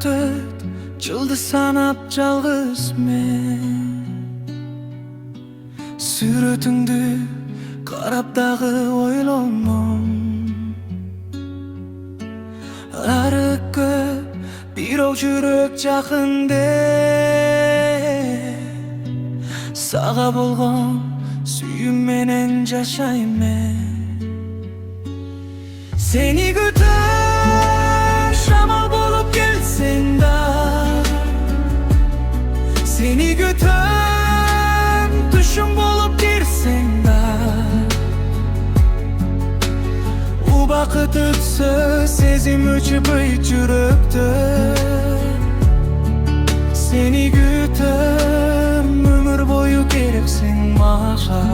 ötөt, жылды санап жалгыз мен. Сүрөтүңдү карап дагы ойлонмон. Ары көп, бирок жүрөк жакынде. Сага болгон сүйүүм менен жашайм мен. Сени күтөм, шамал болуп келсең да. Сени күтөм, түшүм болуп кирсең да. Убакыт өтсө, сезим өчпөйт жүрөктө. Сени күтөм, өмүр бою керексиң мага.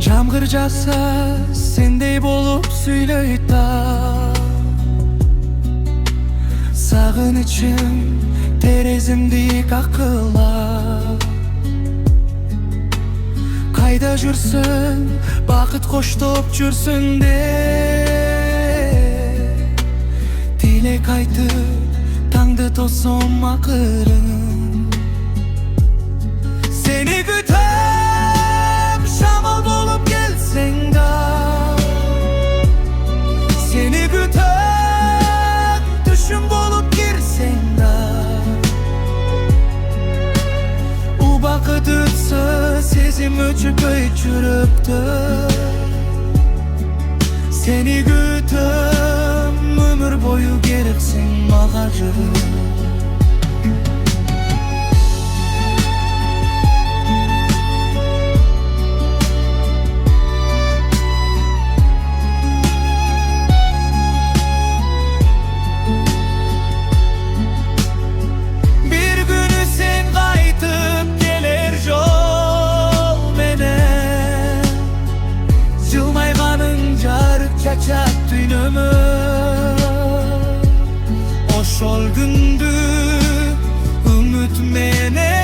Жамгыр жаса, сендей болуп сүйлөйт да. Сагынычым терезимди какылап. Кайда жүрсөң, бакыт коштоп жүрсүң де. Тилек айтып, таңды тосом акырын. Сени күтөм, шамал болуп келсең да. Сени күтөм, түшүм болуп кирсең да. Убакыт өтсө, сезим өчпөйт жүрөктө. Сени күтөм, өмүр бою керексиң мага жүрөк. Çaçak dünümü Oşol gündü Ümit mene